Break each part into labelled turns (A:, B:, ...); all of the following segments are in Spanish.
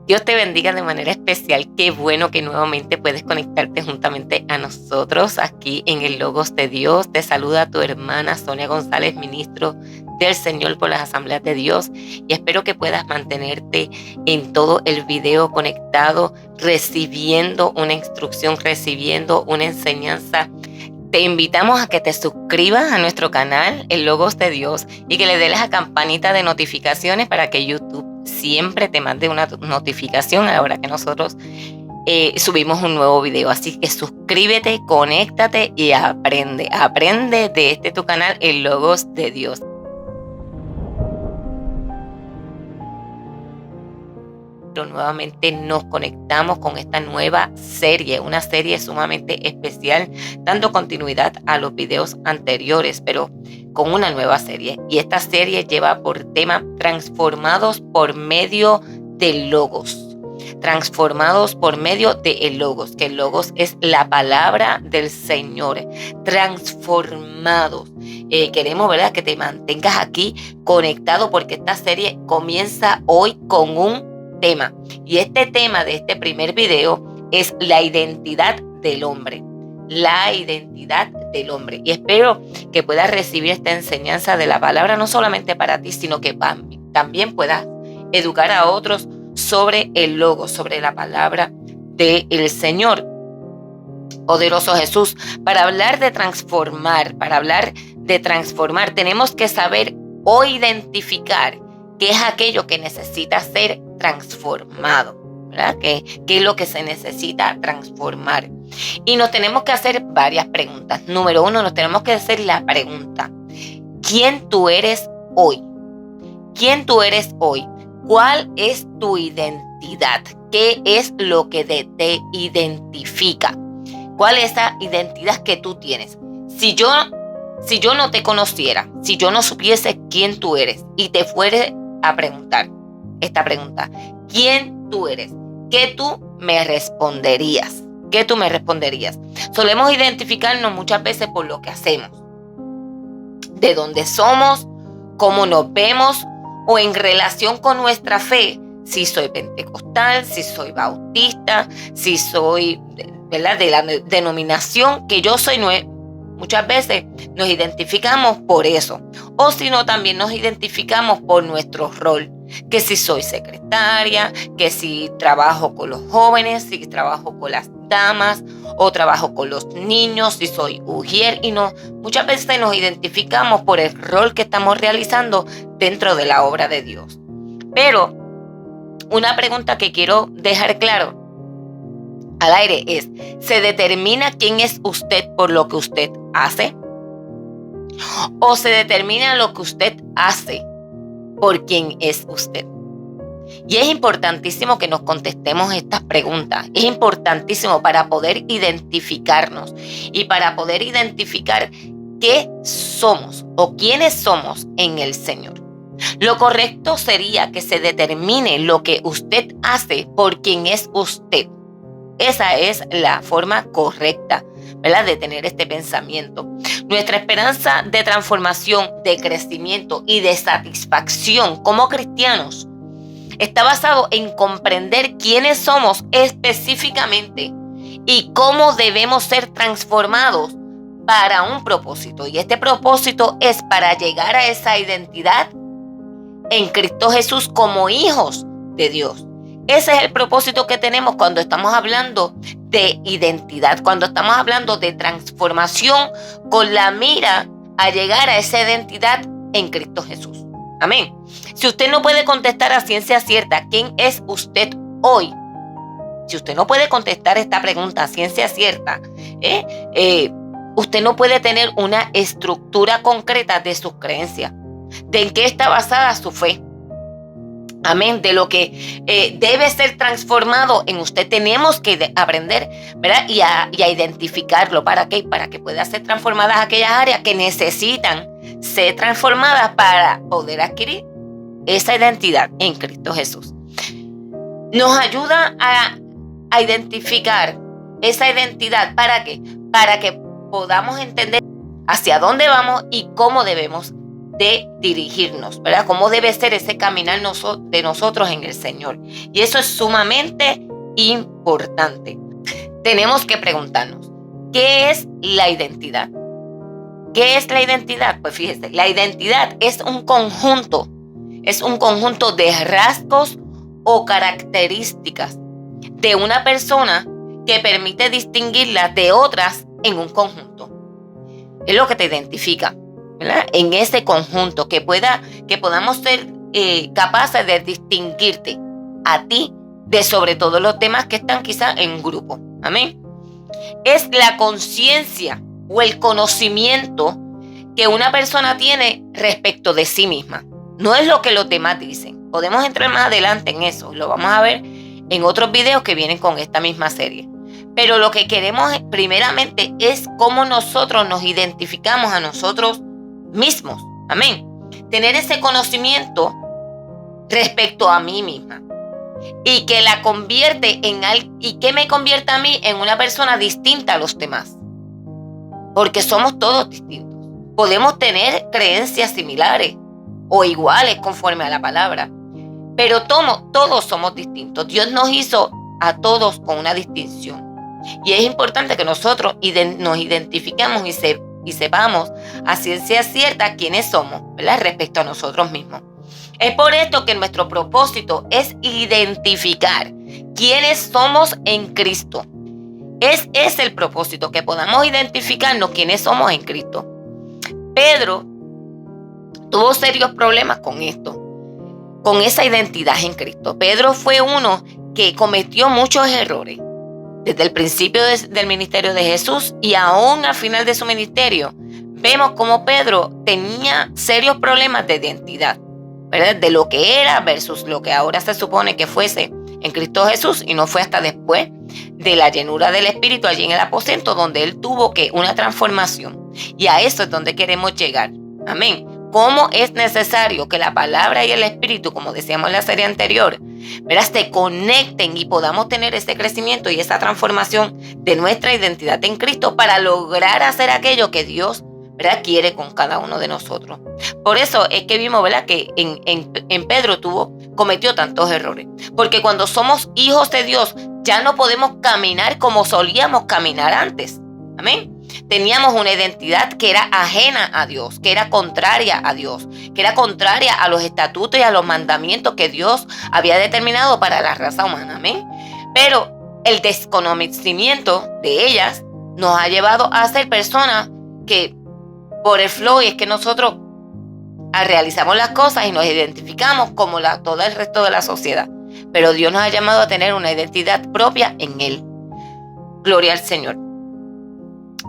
A: Dios te bendiga de manera especial. Qué bueno que nuevamente puedes conectarte juntamente a nosotros aquí en el Logos de Dios. Te saluda tu hermana Sonia González, ministro del Señor por las Asambleas de Dios. Y espero que puedas mantenerte en todo el video conectado, recibiendo una instrucción, recibiendo una enseñanza. Te invitamos a que te suscribas a nuestro canal, el Logos de Dios, y que le des la campanita de notificaciones para que YouTube siempre te mande una notificación a la hora que nosotros subimos un nuevo video. Así que suscríbete, conéctate y aprende. Aprende de tu canal, el Logos de Dios. Nuevamente nos conectamos con esta nueva serie, una serie sumamente especial, dando continuidad a los videos anteriores, pero con una nueva serie. Y esta serie lleva por tema transformados por medio del Logos. Transformados por medio del Logos, que el Logos es la palabra del Señor. Transformados. Queremos, ¿verdad?, que te mantengas aquí conectado, porque esta serie comienza hoy con un tema. Y este tema de este primer video es la identidad del hombre. La identidad del hombre. Y espero que puedas recibir esta enseñanza de la palabra, no solamente para ti, sino que también puedas educar a otros sobre el Logos, sobre la palabra del Señor. Poderoso Jesús. Para hablar de transformar, tenemos que saber o identificar qué es aquello que necesita ser transformado, ¿verdad? ¿Qué es lo que se necesita transformar? Y nos tenemos que hacer varias preguntas. Número 1, nos tenemos que hacer la pregunta: ¿quién tú eres hoy? ¿Quién tú eres hoy? ¿Cuál es tu identidad? ¿Qué es lo que te identifica? ¿Cuál es esa identidad que tú tienes? Si yo no te conociera, si yo no supiese quién tú eres y te fuere a preguntar esta pregunta: ¿quién tú eres? ¿Qué tú me responderías? ¿Qué tú me responderías? Solemos identificarnos muchas veces por lo que hacemos, de dónde somos, cómo nos vemos o en relación con nuestra fe. Si soy pentecostal, si soy bautista, si soy, ¿verdad?, de la denominación que yo soy. Muchas veces nos identificamos por eso. O si no, también nos identificamos por nuestro rol. Que si soy secretaria, que si trabajo con los jóvenes, si trabajo con las damas, o trabajo con los niños, si soy ujier. Y no, muchas veces nos identificamos por el rol que estamos realizando dentro de la obra de Dios. Pero una pregunta que quiero dejar claro al aire es: ¿se determina quién es usted por lo que usted hace? ¿O se determina lo que usted hace por quién es usted? Y es importantísimo que nos contestemos estas preguntas. Es importantísimo para poder identificarnos y para poder identificar qué somos o quiénes somos en el Señor. Lo correcto sería que se determine lo que usted hace por quién es usted. Esa es la forma correcta, ¿verdad?, de tener este pensamiento. Nuestra esperanza de transformación, de crecimiento y de satisfacción como cristianos está basado en comprender quiénes somos específicamente y cómo debemos ser transformados para un propósito. Y este propósito es para llegar a esa identidad en Cristo Jesús como hijos de Dios. Ese es el propósito que tenemos cuando estamos hablando de identidad, cuando estamos hablando de transformación con la mira a llegar a esa identidad en Cristo Jesús. Amén. Si usted no puede contestar a ciencia cierta quién es usted hoy, si usted no puede contestar esta pregunta a ciencia cierta, usted no puede tener una estructura concreta de sus creencias, de en qué está basada su fe. Amén. De lo que debe ser transformado en usted. Tenemos que aprender, ¿verdad?, y a identificarlo. ¿Para qué? Para que pueda ser transformadas aquellas áreas que necesitan ser transformadas para poder adquirir esa identidad en Cristo Jesús. Nos ayuda a identificar esa identidad. ¿Para qué? Para que podamos entender hacia dónde vamos y cómo debemos de dirigirnos, ¿verdad? Cómo debe ser ese caminar de nosotros en el Señor. Y eso es sumamente importante. Tenemos que preguntarnos, ¿qué es la identidad? ¿Qué es la identidad? Pues fíjese, la identidad es un conjunto de rasgos o características de una persona que permite distinguirla de otras en un conjunto. Es lo que te identifica, ¿verdad? En ese conjunto, que podamos ser capaces de distinguirte a ti de sobre todo los demás que están quizás en un grupo. Amén. Es la conciencia o el conocimiento que una persona tiene respecto de sí misma. No es lo que los demás dicen. Podemos entrar más adelante en eso. Lo vamos a ver en otros videos que vienen con esta misma serie. Pero lo que queremos primeramente es cómo nosotros nos identificamos a nosotros mismos. Amén. Tener ese conocimiento respecto a mí misma. Y que la convierte y que me convierta a mí en una persona distinta a los demás. Porque somos todos distintos. Podemos tener creencias similares o iguales conforme a la palabra. Pero todos somos distintos. Dios nos hizo a todos con una distinción. Y es importante que nosotros nos identifiquemos y sepamos a ciencia cierta quiénes somos, ¿verdad? Respecto a nosotros mismos. Es por esto que nuestro propósito es identificar quiénes somos en Cristo. Es el propósito, que podamos identificarnos quiénes somos en Cristo. Pedro tuvo serios problemas con esto, con esa identidad en Cristo. Pedro fue uno que cometió muchos errores desde el principio del ministerio de Jesús y aún al final de su ministerio. Vemos cómo Pedro tenía serios problemas de identidad, ¿verdad? De lo que era versus lo que ahora se supone que fuese en Cristo Jesús, y no fue hasta después de la llenura del Espíritu allí en el aposento donde él tuvo una transformación. Y a eso es donde queremos llegar. Amén. Cómo es necesario que la palabra y el Espíritu, como decíamos en la serie anterior, ¿verdad?, se conecten y podamos tener ese crecimiento y esa transformación de nuestra identidad en Cristo para lograr hacer aquello que Dios, ¿verdad?, quiere con cada uno de nosotros. Por eso es que vimos, ¿verdad?, que en Pedro cometió tantos errores. Porque cuando somos hijos de Dios, ya no podemos caminar como solíamos caminar antes. Amén. Teníamos una identidad que era ajena a Dios, que era contraria a Dios, que era contraria a los estatutos y a los mandamientos que Dios había determinado para la raza humana. Amén. Pero el desconocimiento de ellas nos ha llevado a ser personas que por el flow, y es que nosotros realizamos las cosas y nos identificamos como todo el resto de la sociedad. Pero Dios nos ha llamado a tener una identidad propia en Él. Gloria al Señor.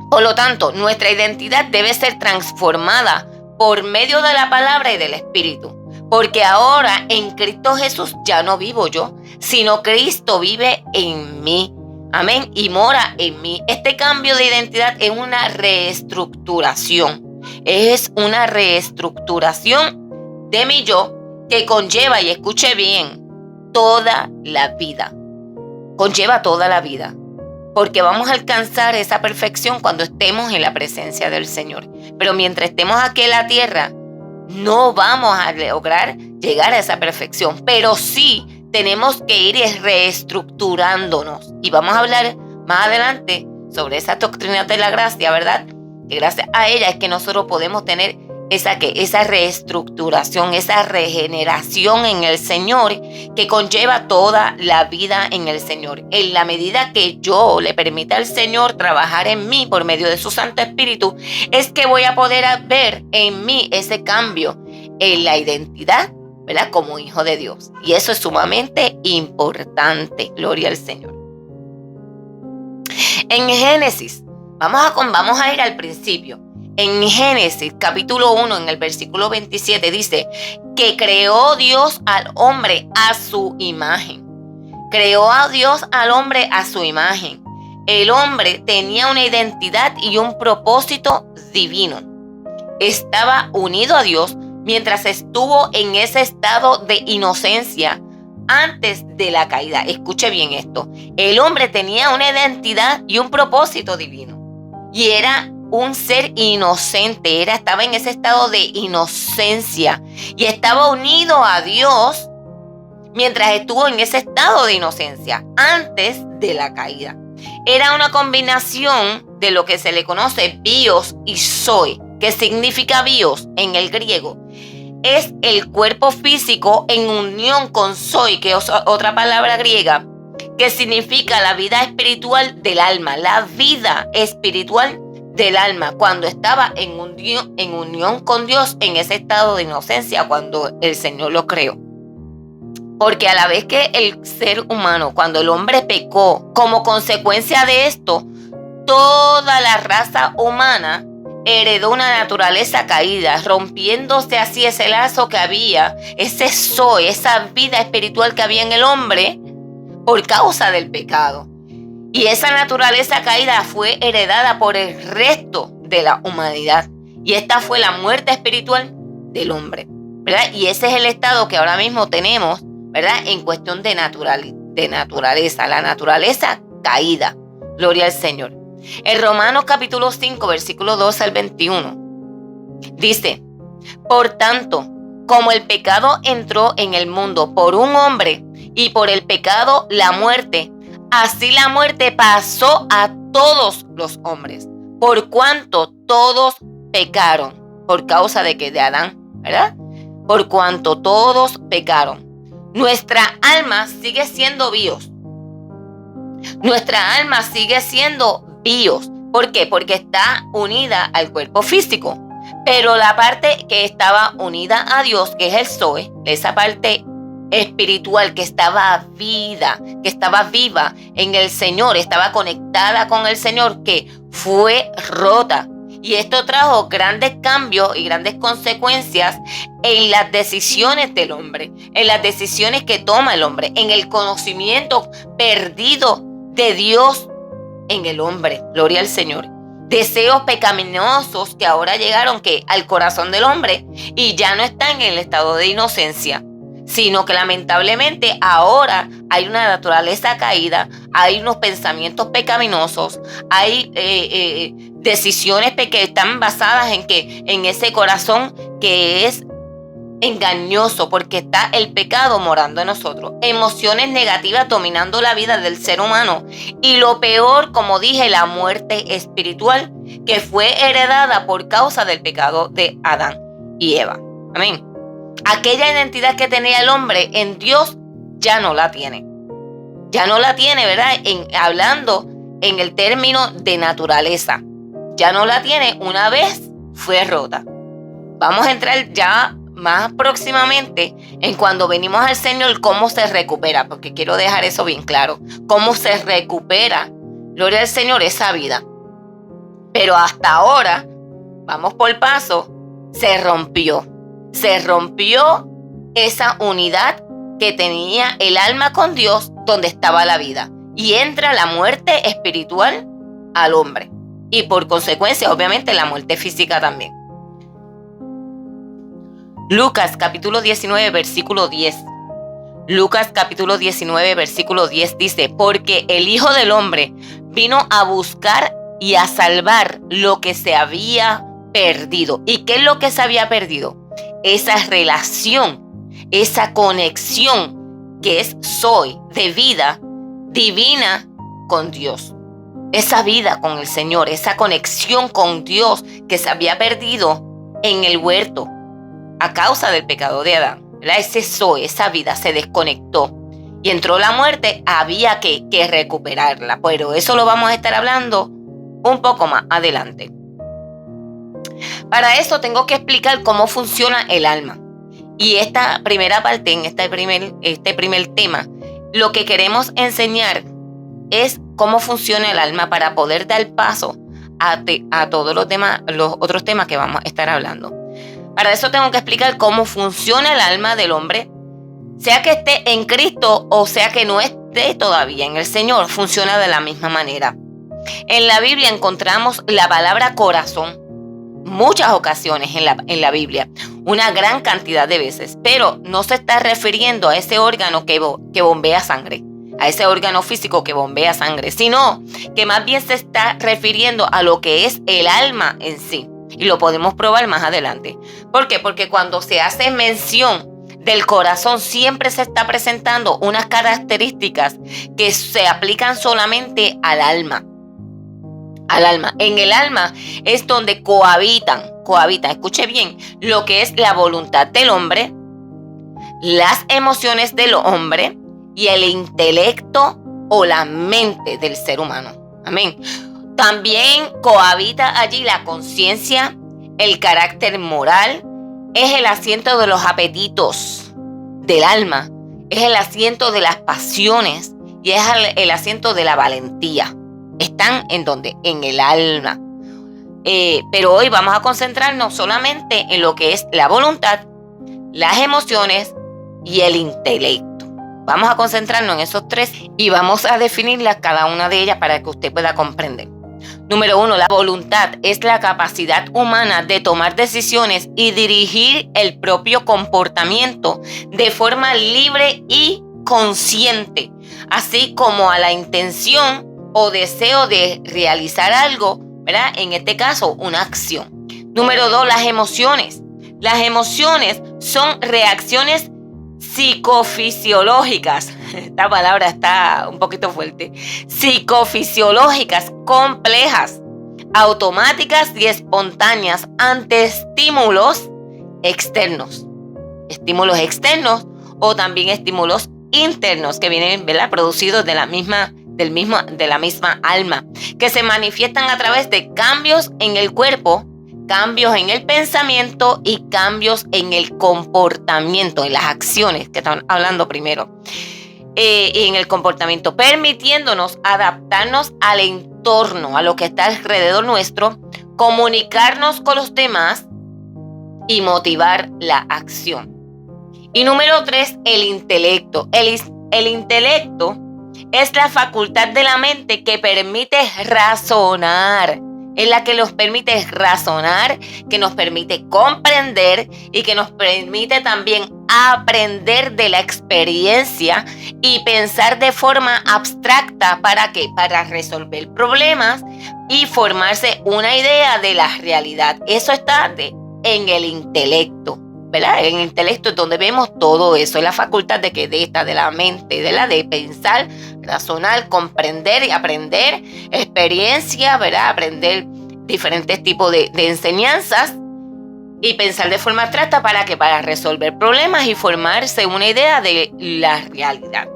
A: Por lo tanto, nuestra identidad debe ser transformada por medio de la palabra y del Espíritu. Porque ahora en Cristo Jesús ya no vivo yo, sino Cristo vive en mí. Amén. Y mora en mí. Este cambio de identidad es una reestructuración. Es una reestructuración de mi yo que conlleva, y escuche bien, toda la vida. Conlleva toda la vida. Porque vamos a alcanzar esa perfección cuando estemos en la presencia del Señor. Pero mientras estemos aquí en la tierra, no vamos a lograr llegar a esa perfección. Pero sí tenemos que ir reestructurándonos. Y vamos a hablar más adelante sobre esas doctrinas de la gracia, ¿verdad? Que gracias a ella es que nosotros podemos tener esa reestructuración, esa regeneración en el Señor, que conlleva toda la vida en el Señor. En la medida que yo le permita al Señor trabajar en mí por medio de su Santo Espíritu, es que voy a poder ver en mí ese cambio en la identidad, ¿verdad?, como hijo de Dios. Y eso es sumamente importante. Gloria al Señor. En Génesis, vamos a ir al principio. En Génesis capítulo 1, en el versículo 27, dice que creó Dios al hombre a su imagen. Creó a Dios al hombre a su imagen. El hombre tenía una identidad y un propósito divino. Estaba unido a Dios mientras estuvo en ese estado de inocencia antes de la caída. Escuche bien esto. El hombre tenía una identidad y un propósito divino. Y era un ser inocente, estaba en ese estado de inocencia y estaba unido a Dios mientras estuvo en ese estado de inocencia antes de la caída. Era una combinación de lo que se le conoce bios y zoe. ¿Qué significa bios en el griego? Es el cuerpo físico en unión con zoe, que es otra palabra griega, que significa la vida espiritual del alma, la vida espiritual del alma, cuando estaba en unión con Dios en ese estado de inocencia cuando el Señor lo creó. Porque a la vez que el ser humano, cuando el hombre pecó, como consecuencia de esto, toda la raza humana heredó una naturaleza caída, rompiéndose así ese lazo que había, ese zoe, esa vida espiritual que había en el hombre por causa del pecado. Y esa naturaleza caída fue heredada por el resto de la humanidad. Y esta fue la muerte espiritual del hombre, ¿verdad? Y ese es el estado que ahora mismo tenemos, ¿verdad? En cuestión de naturaleza, la naturaleza caída. Gloria al Señor. En Romanos capítulo 5, versículo 12 al 21, dice: por tanto, como el pecado entró en el mundo por un hombre, y por el pecado la muerte, así la muerte pasó a todos los hombres, por cuanto todos pecaron, por causa de que de Adán, ¿verdad? Por cuanto todos pecaron. Nuestra alma sigue siendo bios. Nuestra alma sigue siendo bios. ¿Por qué? Porque está unida al cuerpo físico. Pero la parte que estaba unida a Dios, que es el zoe, esa parte espiritual que estaba viva en el Señor, estaba conectada con el Señor, que fue rota. Y esto trajo grandes cambios y grandes consecuencias en las decisiones del hombre, en las decisiones que toma el hombre, en el conocimiento perdido de Dios en el hombre. Gloria al Señor. Deseos pecaminosos que ahora llegaron al corazón del hombre y ya no están en el estado de inocencia, sino que lamentablemente ahora hay una naturaleza caída, hay unos pensamientos pecaminosos, hay decisiones que están basadas en ese corazón que es engañoso, porque está el pecado morando en nosotros, emociones negativas dominando la vida del ser humano y lo peor, como dije, la muerte espiritual que fue heredada por causa del pecado de Adán y Eva. Amén. Aquella identidad que tenía el hombre en Dios ya no la tiene. Ya no la tiene, ¿verdad? Hablando en el término de naturaleza. Ya no la tiene una vez fue rota. Vamos a entrar ya más próximamente en cuando venimos al Señor, cómo se recupera, porque quiero dejar eso bien claro. Cómo se recupera, gloria al Señor, esa vida. Pero hasta ahora, vamos por paso, se rompió. Se rompió esa unidad que tenía el alma con Dios, donde estaba la vida. Y entra la muerte espiritual al hombre. Y por consecuencia, obviamente, la muerte física también. Lucas capítulo 19, versículo 10. Lucas capítulo 19, versículo 10 dice: porque el Hijo del Hombre vino a buscar y a salvar lo que se había perdido. ¿Y qué es lo que se había perdido? Esa relación, esa conexión que es zoe, de vida divina con Dios. Esa vida con el Señor, esa conexión con Dios que se había perdido en el huerto a causa del pecado de Adán. Ese zoe, esa vida se desconectó y entró la muerte, había que recuperarla. Pero eso lo vamos a estar hablando un poco más adelante. Para eso tengo que explicar cómo funciona el alma. Y esta primera parte, en este primer tema, lo que queremos enseñar es cómo funciona el alma para poder dar paso a todos los otros temas que vamos a estar hablando. Para eso tengo que explicar cómo funciona el alma del hombre, sea que esté en Cristo o sea que no esté todavía en el Señor, funciona de la misma manera. En la Biblia encontramos la palabra corazón muchas ocasiones en la Biblia, una gran cantidad de veces, pero no se está refiriendo a ese órgano que bombea sangre. a ese órgano físico que bombea sangre, sino que más bien se está refiriendo a lo que es el alma en sí. Y lo podemos probar más adelante. ¿Por qué? Porque cuando se hace mención del corazón, siempre se está presentando unas características que se aplican solamente al alma. Al alma. En el alma es donde cohabitan, escuche bien, lo que es la voluntad del hombre, las emociones del hombre y el intelecto o la mente del ser humano. Amén. También cohabita allí la conciencia, el carácter moral, es el asiento de los apetitos del alma, es el asiento de las pasiones y es el asiento de la valentía. Están en donde, en el alma. Pero hoy vamos a concentrarnos solamente en lo que es la voluntad, las emociones y el intelecto. Vamos a concentrarnos en esos tres y vamos a definirlas cada una de ellas para que usted pueda comprender. Número 1, la voluntad es la capacidad humana de tomar decisiones y dirigir el propio comportamiento de forma libre y consciente, así como a la intención o deseo de realizar algo, ¿verdad? En este caso, una acción. Número 2, las emociones. Las emociones son reacciones psicofisiológicas. Esta palabra está un poquito fuerte. Psicofisiológicas complejas, automáticas y espontáneas ante estímulos externos. Estímulos externos o también estímulos internos que vienen, ¿verdad?, producidos de la misma alma, que se manifiestan a través de cambios en el cuerpo, cambios en el pensamiento y cambios en el comportamiento, en las acciones que están hablando primero, y en el comportamiento, permitiéndonos adaptarnos al entorno, a lo que está alrededor nuestro, comunicarnos con los demás y motivar la acción. Y número 3, el intelecto. El intelecto es la facultad de la mente que permite razonar. Es la que nos permite razonar, que nos permite comprender y que nos permite también aprender de la experiencia y pensar de forma abstracta. ¿Para qué? Para resolver problemas y formarse una idea de la realidad. Eso está en el intelecto, ¿verdad? En el intelecto es donde vemos todo eso, es la facultad de la mente, de pensar, razonar, comprender y aprender experiencia, ¿verdad? Aprender diferentes tipos de enseñanzas y pensar de forma abstracta para resolver problemas y formarse una idea de la realidad.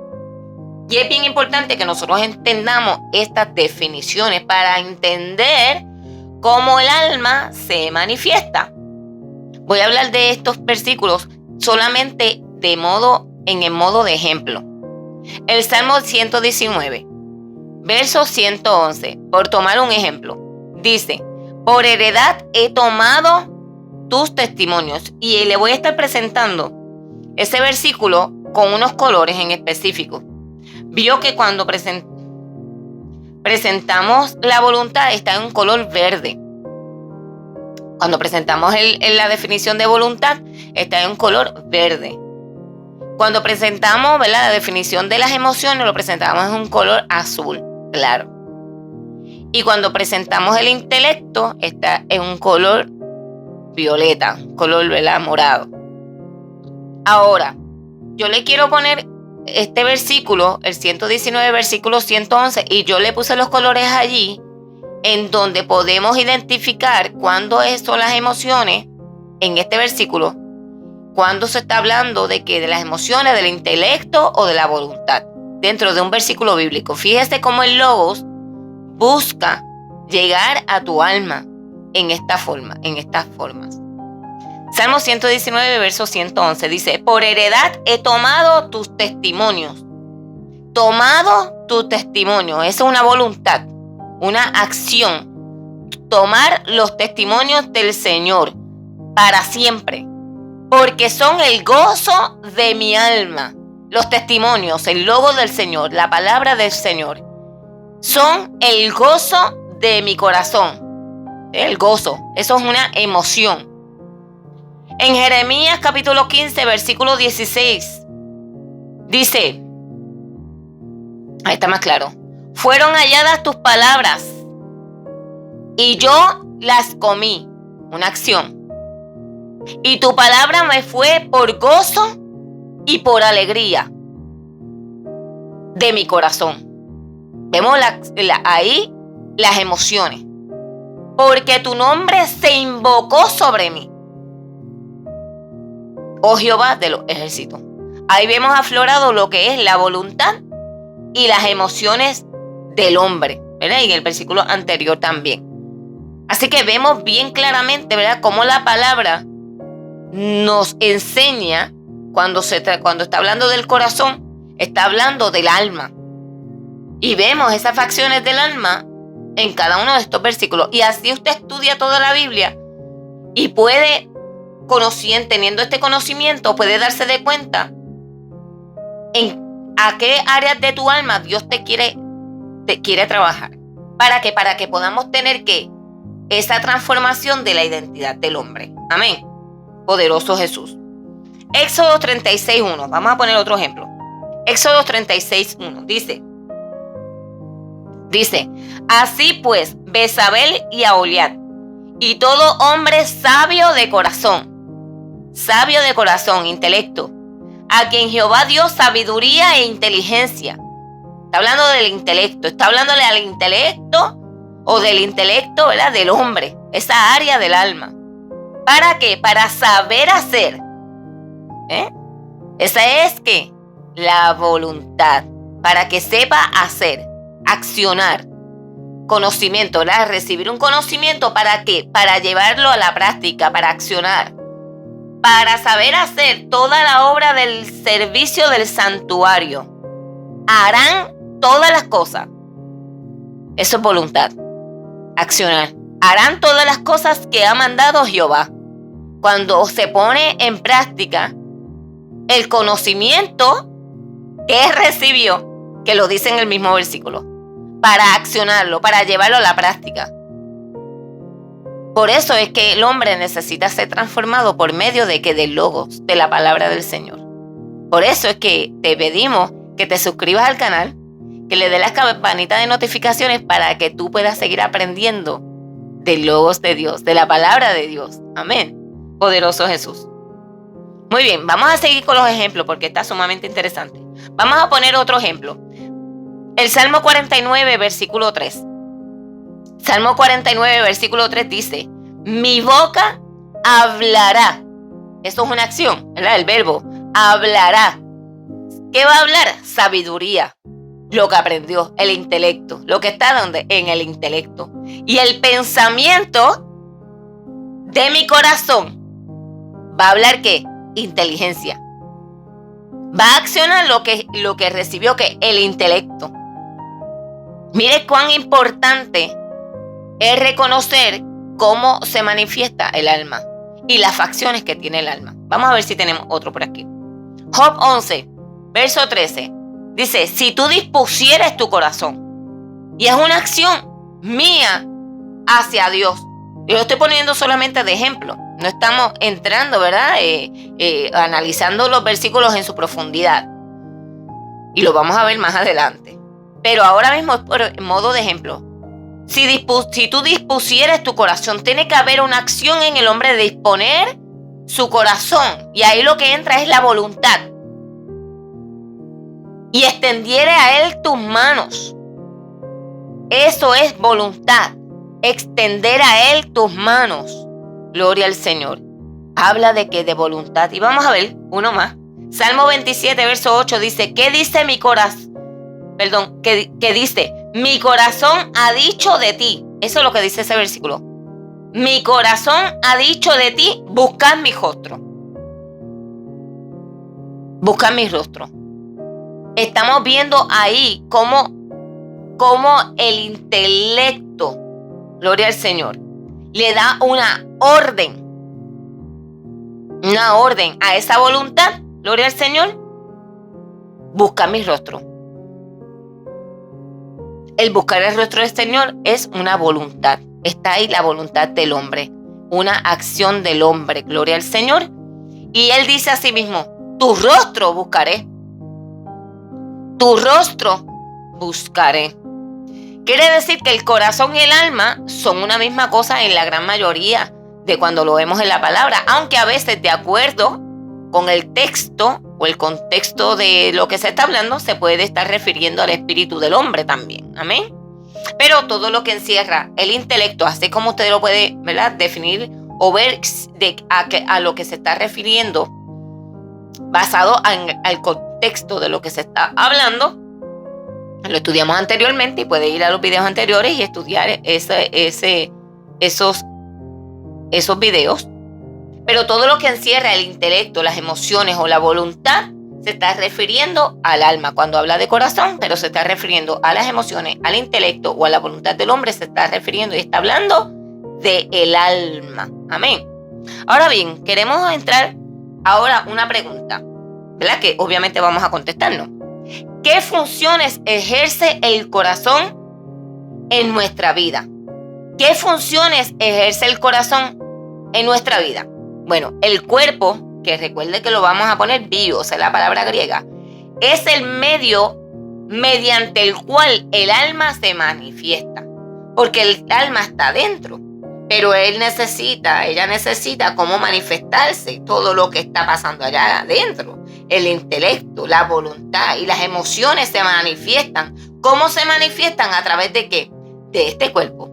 A: Y es bien importante que nosotros entendamos estas definiciones para entender cómo el alma se manifiesta. Voy a hablar de estos versículos solamente en el modo de ejemplo. El Salmo 119, verso 111, por tomar un ejemplo, dice: por heredad he tomado tus testimonios. Y le voy a estar presentando ese versículo con unos colores en específico. Vio que cuando presentamos la voluntad está en un color verde. Cuando presentamos la definición de voluntad, está en un color verde. Cuando presentamos, ¿verdad?, la definición de las emociones, lo presentamos en un color azul claro. Y cuando presentamos el intelecto, está en un color violeta, color, ¿verdad?, morado. Ahora, yo le quiero poner este versículo, el 119, versículo 111, y yo le puse los colores allí, en donde podemos identificar cuándo son las emociones en este versículo, cuándo se está hablando de las emociones, del intelecto o de la voluntad, dentro de un versículo bíblico. Fíjese cómo el Logos busca llegar a tu alma en estas formas. Salmo 119, verso 111 dice: por heredad he tomado tus testimonios. Tomado tu testimonio, esa es una voluntad, una acción. Tomar los testimonios del Señor para siempre, porque son el gozo de mi alma. Los testimonios, el logo del Señor, la palabra del Señor, son el gozo de mi corazón. El gozo, eso es una emoción. En Jeremías capítulo 15, versículo 16, dice: Ahí está más claro. Fueron halladas tus palabras y yo las comí. Una acción. Y tu palabra me fue por gozo y por alegría de mi corazón. Vemos ahí las emociones. Porque tu nombre se invocó sobre mí, oh Jehová de los ejércitos. Ahí vemos aflorado lo que es la voluntad y las emociones del hombre, ¿verdad? Y en el versículo anterior también. Así que vemos bien claramente, ¿verdad?, cómo la palabra nos enseña cuando está hablando del corazón, está hablando del alma. Y vemos esas facciones del alma en cada uno de estos versículos. Y así usted estudia toda la Biblia y puede, teniendo este conocimiento, puede darse de cuenta en a qué áreas de tu alma Dios te quiere trabajar. ¿Para qué? Para que podamos tener esa transformación de la identidad del hombre. Amén. Poderoso Jesús. Éxodo 36:1. Vamos a poner otro ejemplo. Éxodo 36:1 dice, así pues, Bezabel y Aholiab, y todo hombre sabio de corazón, intelecto, a quien Jehová dio sabiduría e inteligencia. Está hablando del intelecto, está hablándole al intelecto o del intelecto, ¿verdad?, del hombre, esa área del alma. ¿Para qué? Para saber hacer. Esa es la voluntad, para que sepa hacer, accionar, conocimiento, ¿verdad? Recibir un conocimiento, ¿para qué? Para llevarlo a la práctica, para accionar, para saber hacer toda la obra del servicio del santuario. Harán todas las cosas. Eso es voluntad, accionar. Harán todas las cosas que ha mandado Jehová. Cuando se pone en práctica el conocimiento que recibió, que lo dice en el mismo versículo, para accionarlo, para llevarlo a la práctica. Por eso es que el hombre necesita ser transformado por medio del logos, de la palabra del Señor. Por eso es que te pedimos que te suscribas al canal, que le des la campanita de notificaciones para que tú puedas seguir aprendiendo del logos de Dios, de la palabra de Dios. Amén. Poderoso Jesús. Muy bien, vamos a seguir con los ejemplos porque está sumamente interesante. Vamos a poner otro ejemplo. El Salmo 49, versículo 3. Salmo 49, versículo 3 dice, mi boca hablará. Esto es una acción, ¿verdad? El verbo hablará. ¿Qué va a hablar? Sabiduría. Lo que aprendió, el intelecto. Lo que está en el intelecto. Y el pensamiento de mi corazón va a hablar ¿qué? Inteligencia. Va a accionar lo que recibió el intelecto. Mire cuán importante es reconocer cómo se manifiesta el alma y las facciones que tiene el alma. Vamos a ver si tenemos otro por aquí. Job 11, verso 13. Dice, si tú dispusieres tu corazón, y es una acción mía hacia Dios. Yo lo estoy poniendo solamente de ejemplo. No estamos entrando, ¿verdad? Analizando los versículos en su profundidad. Y lo vamos a ver más adelante. Pero ahora mismo es por modo de ejemplo. Si tú dispusieras tu corazón, tiene que haber una acción en el hombre de disponer su corazón. Y ahí lo que entra es la voluntad. Y extendiere a él tus manos. Eso es voluntad. Extender a él tus manos. Gloria al Señor. Habla de voluntad. Y vamos a ver uno más. Salmo 27, verso 8 dice, ¿qué dice mi corazón? Perdón, ¿qué dice? Mi corazón ha dicho de ti. Eso es lo que dice ese versículo. Mi corazón ha dicho de ti, buscad mi rostro. Buscad mi rostro. Estamos viendo ahí cómo el intelecto, gloria al Señor, le da una orden a esa voluntad, gloria al Señor, busca mi rostro. El buscar el rostro del Señor es una voluntad. Está ahí la voluntad del hombre, una acción del hombre, gloria al Señor. Y él dice a sí mismo, tu rostro buscaré. Tu rostro buscaré. Quiere decir que el corazón y el alma son una misma cosa en la gran mayoría de cuando lo vemos en la palabra, aunque a veces de acuerdo con el texto o el contexto de lo que se está hablando, se puede estar refiriendo al espíritu del hombre también. Amén. Pero todo lo que encierra el intelecto, así como usted lo puede, ¿verdad?, definir o ver a lo que se está refiriendo basado al contexto de lo que se está hablando, lo estudiamos anteriormente y puede ir a los videos anteriores y estudiar esos videos. Pero todo lo que encierra el intelecto, las emociones o la voluntad se está refiriendo al alma. Cuando habla de corazón, pero se está refiriendo a las emociones, al intelecto o a la voluntad del hombre, se está refiriendo y está hablando del alma. Amén. Ahora bien, queremos entrar ahora una pregunta, ¿verdad?, que obviamente vamos a contestarnos. ¿Qué funciones ejerce el corazón en nuestra vida? ¿Qué funciones ejerce el corazón en nuestra vida? Bueno, el cuerpo, que recuerde que lo vamos a poner bios, es la palabra griega, es el medio mediante el cual el alma se manifiesta, porque el alma está dentro, pero ella necesita cómo manifestarse todo lo que está pasando allá adentro. El intelecto, la voluntad y las emociones se manifiestan. ¿Cómo se manifiestan? ¿A través de qué? De este cuerpo.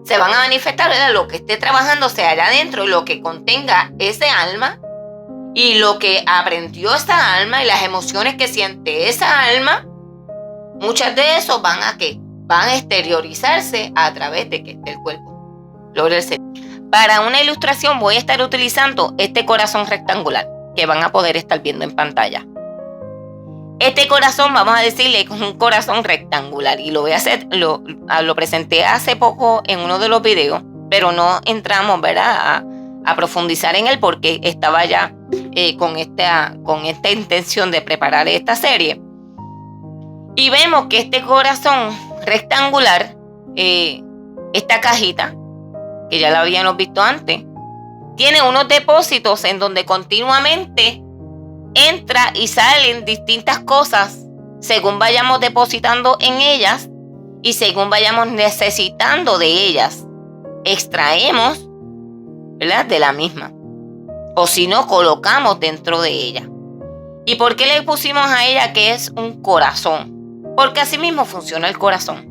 A: Se van a manifestar, ¿verdad?, lo que esté trabajándose allá adentro, lo que contenga ese alma y lo que aprendió esa alma y las emociones que siente esa alma. Muchas de esos van a ¿qué? Van a exteriorizarse a través de ¿qué? Del cuerpo. Gloria al Señor. Para una ilustración voy a estar utilizando este corazón rectangular que van a poder estar viendo en pantalla. Este corazón, vamos a decirle que es un corazón rectangular y lo voy a hacer, lo presenté hace poco en uno de los videos, pero no entramos, ¿verdad?, a profundizar en él porque estaba ya con esta intención de preparar esta serie. Y vemos que este corazón rectangular, esta cajita, que ya la habíamos visto antes, tiene unos depósitos en donde continuamente entra y salen distintas cosas según vayamos depositando en ellas y según vayamos necesitando de ellas. Extraemos, ¿verdad?, de la misma. O si no, colocamos dentro de ella. ¿Y por qué le pusimos a ella que es un corazón? Porque así mismo funciona el corazón.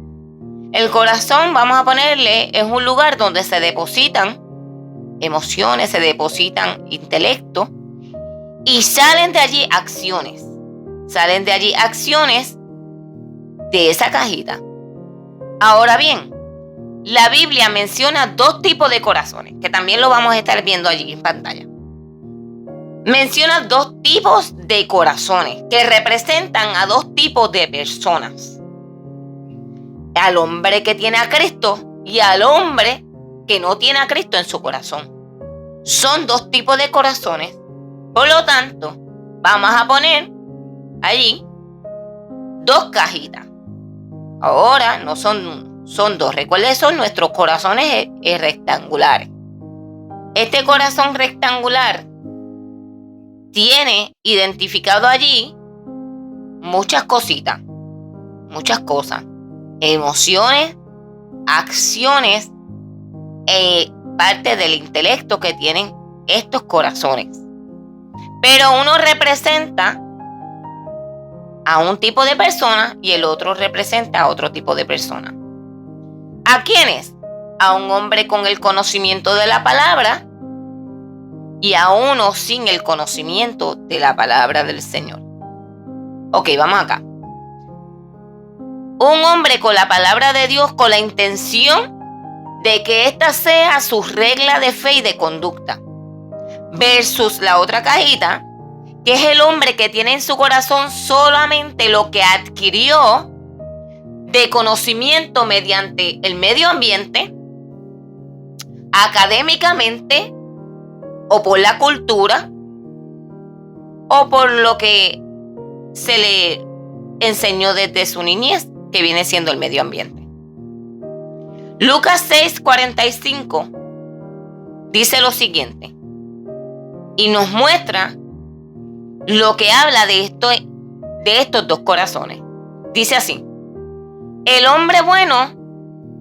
A: El corazón, vamos a ponerle, es un lugar donde se depositan emociones, se depositan intelecto y salen de allí acciones. Salen de allí acciones de esa cajita. Ahora bien, la Biblia menciona dos tipos de corazones, que también lo vamos a estar viendo allí en pantalla. Menciona dos tipos de corazones que representan a dos tipos de personas. Al hombre que tiene a Cristo y al hombre que no tiene a Cristo en su corazón. Son dos tipos de corazones. Por lo tanto, vamos a poner allí dos cajitas. Ahora no son dos. Recuerden, son nuestros corazones rectangulares. Este corazón rectangular tiene identificado allí muchas cositas, muchas cosas, emociones, acciones, parte del intelecto que tienen estos corazones. Pero uno representa a un tipo de persona y el otro representa a otro tipo de persona. ¿A quiénes? A un hombre con el conocimiento de la palabra y a uno sin el conocimiento de la palabra del Señor. Ok, vamos acá. Un hombre con la palabra de Dios con la intención de que esta sea su regla de fe y de conducta. Versus la otra cajita, que es el hombre que tiene en su corazón solamente lo que adquirió de conocimiento mediante el medio ambiente, académicamente, o por la cultura, o por lo que se le enseñó desde su niñez, que viene siendo el medio ambiente. Lucas 6:45 dice lo siguiente, y nos muestra lo que habla de estos dos corazones. Dice así: el hombre bueno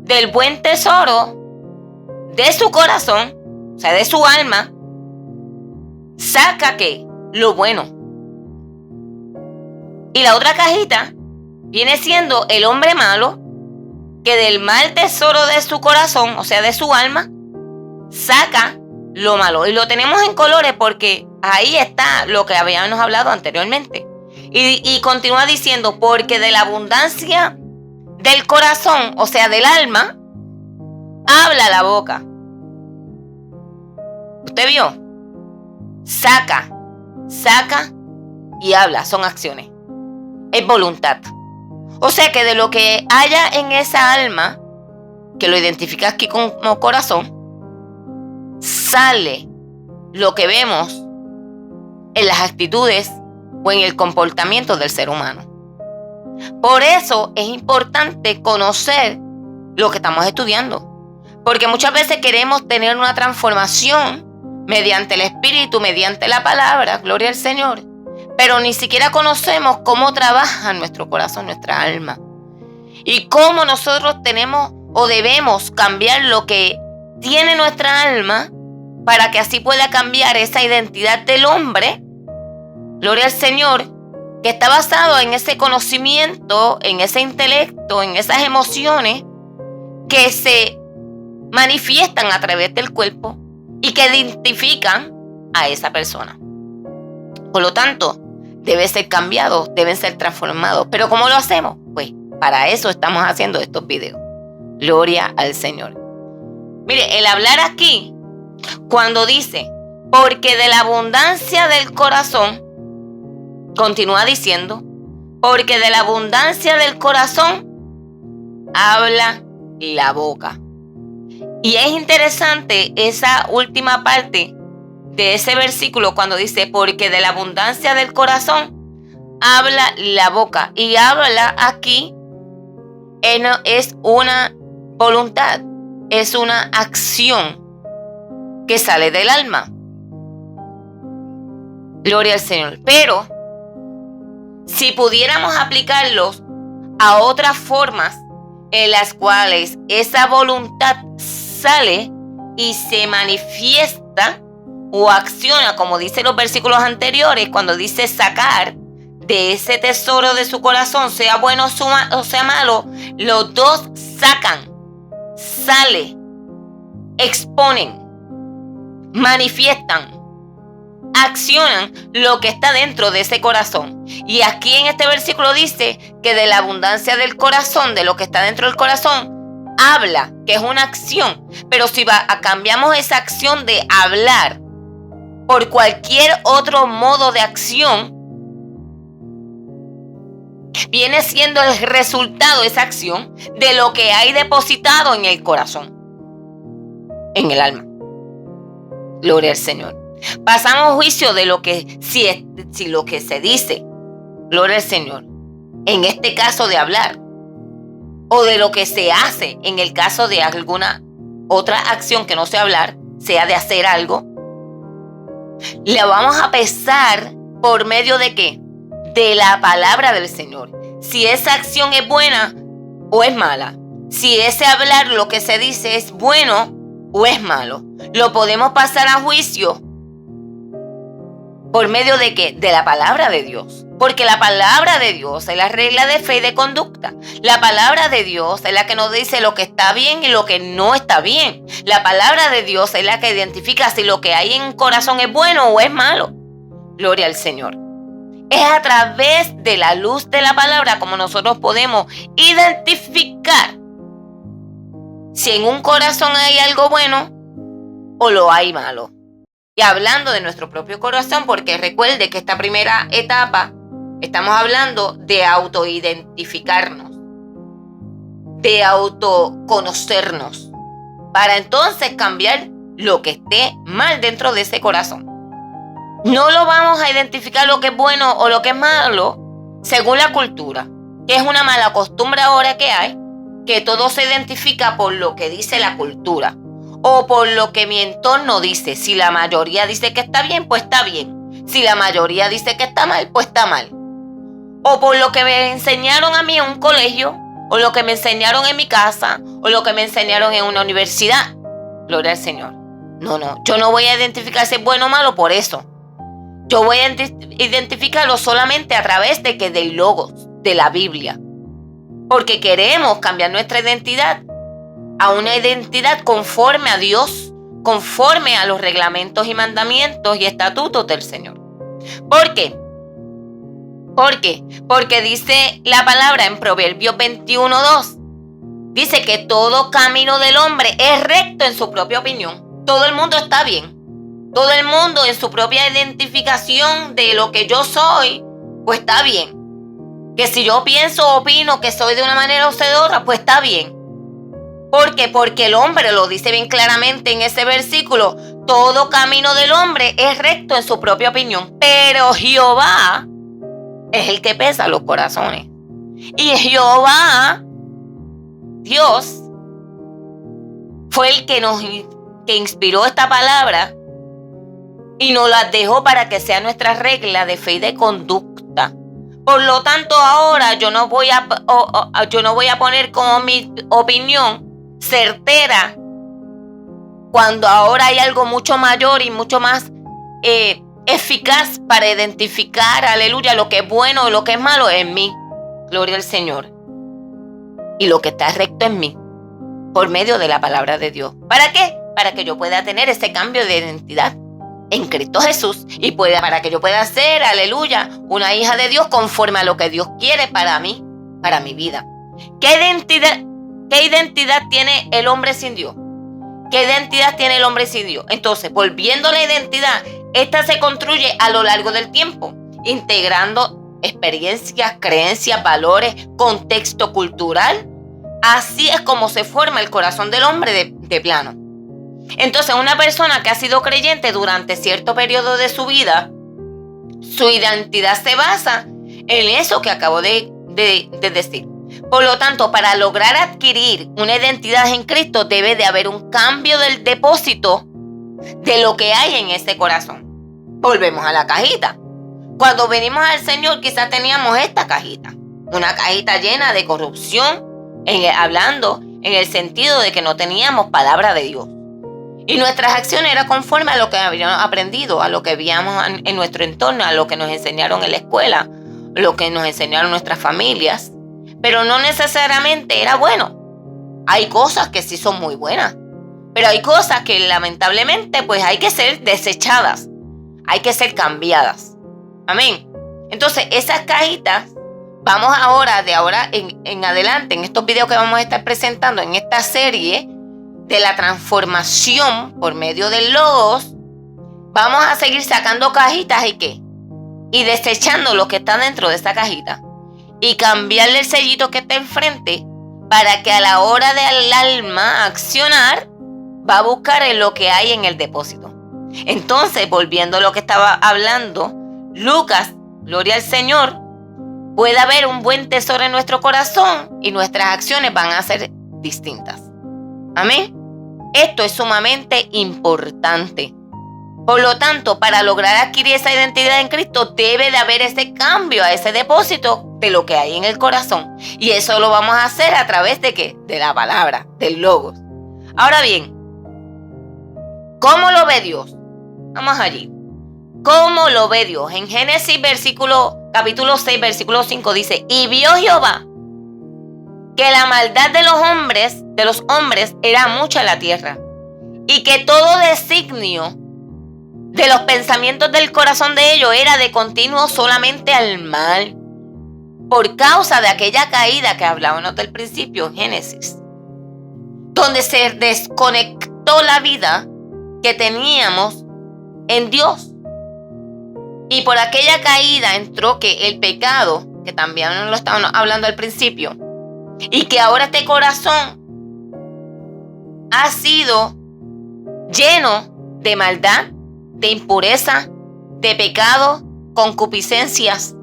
A: del buen tesoro de su corazón, o sea, de su alma, saca ¿qué? Lo bueno. Y la otra cajita viene siendo el hombre malo que del mal tesoro de su corazón, o sea, de su alma, saca lo malo. Y lo tenemos en colores porque ahí está lo que habíamos hablado anteriormente. Y continúa diciendo, porque de la abundancia del corazón, o sea, del alma, habla la boca. ¿Usted vio? Saca y habla, son acciones. Es voluntad. O sea que de lo que haya en esa alma, que lo identifica aquí como corazón, sale lo que vemos en las actitudes o en el comportamiento del ser humano. Por eso es importante conocer lo que estamos estudiando. Porque muchas veces queremos tener una transformación mediante el Espíritu, mediante la palabra, gloria al Señor. Pero ni siquiera conocemos cómo trabaja nuestro corazón, nuestra alma. Y cómo nosotros tenemos o debemos cambiar lo que tiene nuestra alma para que así pueda cambiar esa identidad del hombre, gloria al Señor, que está basado en ese conocimiento, en ese intelecto, en esas emociones que se manifiestan a través del cuerpo y que identifican a esa persona. Por lo tanto, debe ser cambiado, deben ser transformados. ¿Pero cómo lo hacemos? Pues para eso estamos haciendo estos videos. Gloria al Señor. Mire, el hablar aquí, cuando dice, porque de la abundancia del corazón, continúa diciendo, porque de la abundancia del corazón habla la boca. Y es interesante esa última parte de ese versículo cuando dice, porque de la abundancia del corazón habla la boca. Y habla aquí es una voluntad, es una acción que sale del alma. Gloria al Señor. Pero si pudiéramos aplicarlos a otras formas en las cuales esa voluntad sale y se manifiesta o acciona, como dicen los versículos anteriores, cuando dice sacar de ese tesoro de su corazón, sea bueno o sea malo, los dos sacan, sale, exponen, manifiestan, accionan lo que está dentro de ese corazón. Y aquí en este versículo dice que de la abundancia del corazón, de lo que está dentro del corazón, habla, que es una acción. Pero si cambiamos esa acción de hablar por cualquier otro modo de acción, viene siendo el resultado, esa acción, de lo que hay depositado en el corazón, en el alma. Gloria al Señor. Pasamos juicio de lo que, si lo que se dice, gloria al Señor, en este caso de hablar, o de lo que se hace en el caso de alguna otra acción que no sea hablar, sea de hacer algo, le vamos a pesar por medio de ¿qué? De la palabra del Señor. Si esa acción es buena o es mala. Si ese hablar, lo que se dice, es bueno o es malo. Lo podemos pasar a juicio por medio de ¿qué? De la palabra de Dios. Porque la palabra de Dios es la regla de fe y de conducta. La palabra de Dios es la que nos dice lo que está bien y lo que no está bien. La palabra de Dios es la que identifica si lo que hay en el corazón es bueno o es malo. Gloria al Señor. Es a través de la luz de la palabra como nosotros podemos identificar si en un corazón hay algo bueno o lo hay malo. Y hablando de nuestro propio corazón, porque recuerde que esta primera etapa estamos hablando de autoidentificarnos, de autoconocernos, para entonces cambiar lo que esté mal dentro de ese corazón. No lo vamos a identificar lo que es bueno o lo que es malo según la cultura, que es una mala costumbre ahora que hay, que todo se identifica por lo que dice la cultura o por lo que mi entorno dice. Si la mayoría dice que está bien, pues está bien. Si la mayoría dice que está mal, pues está mal. O por lo que me enseñaron a mí en un colegio, o lo que me enseñaron en mi casa, o lo que me enseñaron en una universidad. Gloria al Señor. No, yo no voy a identificar si es bueno o malo por eso. Yo voy a identificarlo solamente a través del logos, de la Biblia. Porque queremos cambiar nuestra identidad a una identidad conforme a Dios, conforme a los reglamentos y mandamientos y estatutos del Señor. ¿Por qué? Porque dice la palabra en Proverbios 21:2. Dice que todo camino del hombre es recto en su propia opinión. Todo el mundo está bien. Todo el mundo en su propia identificación de lo que yo soy, pues está bien. Que si yo pienso o opino que soy de una manera o de otra, pues está bien. ¿Por qué? Porque el hombre lo dice bien claramente en ese versículo. Todo camino del hombre es recto en su propia opinión. Pero Jehová es el que pesa los corazones. Y Jehová, Dios, fue el que inspiró esta palabra y nos la dejó para que sea nuestra regla de fe y de conducta. Por lo tanto, ahora yo no voy a poner como mi opinión certera cuando ahora hay algo mucho mayor y mucho más eficaz para identificar, aleluya, lo que es bueno y lo que es malo en mí. Gloria al Señor. Y lo que está recto en mí, por medio de la palabra de Dios. ¿Para qué? Para que yo pueda tener ese cambio de identidad en Cristo Jesús y para que yo pueda ser, aleluya, una hija de Dios conforme a lo que Dios quiere para mí, para mi vida. ¿Qué identidad tiene el hombre sin Dios? ¿Qué identidad tiene el hombre sin Dios? Entonces, volviendo a la identidad, esta se construye a lo largo del tiempo, integrando experiencias, creencias, valores, contexto cultural. Así es como se forma el corazón del hombre de plano. Entonces, una persona que ha sido creyente durante cierto periodo de su vida, su identidad se basa en eso que acabo de decir. Por lo tanto, para lograr adquirir una identidad en Cristo, debe de haber un cambio del depósito de lo que hay en ese corazón. Volvemos a la cajita. Cuando venimos al Señor, quizás teníamos esta cajita, una cajita llena de corrupción, hablando en el sentido de que no teníamos palabra de Dios. Y nuestras acciones eran conforme a lo que habíamos aprendido, a lo que veíamos en nuestro entorno, a lo que nos enseñaron en la escuela, lo que nos enseñaron nuestras familias. Pero no necesariamente era bueno. Hay cosas que sí son muy buenas, pero hay cosas que lamentablemente pues hay que ser desechadas, hay que ser cambiadas. Amén. Entonces esas cajitas, vamos ahora, de ahora en adelante, en estos videos que vamos a estar presentando en esta serie de la transformación por medio del Logos, vamos a seguir sacando cajitas y desechando lo que está dentro de esa cajita y cambiarle el sellito que está enfrente para que a la hora del alma accionar va a buscar en lo que hay en el depósito. Entonces, volviendo a lo que estaba hablando Lucas, gloria al Señor, puede haber un buen tesoro en nuestro corazón y nuestras acciones van a ser distintas. Amén. Esto es sumamente importante. Por lo tanto, para lograr adquirir esa identidad en Cristo, debe de haber ese cambio a ese depósito de lo que hay en el corazón. Y eso lo vamos a hacer a través de ¿qué? De la palabra, del Logos. Ahora bien, ¿cómo lo ve Dios? Vamos allí. ¿Cómo lo ve Dios? En Génesis capítulo 6, versículo 5 dice: y vio Jehová que la maldad de los hombres era mucha en la tierra, y que todo designio de los pensamientos del corazón de ellos era de continuo solamente al mal, por causa de aquella caída que hablábamos del principio, Génesis, donde se desconectó la vida que teníamos en Dios. Y por aquella caída entró que el pecado, que también lo estábamos hablando al principio, y que ahora este corazón ha sido lleno de maldad, de impureza, de pecado, concupiscencias.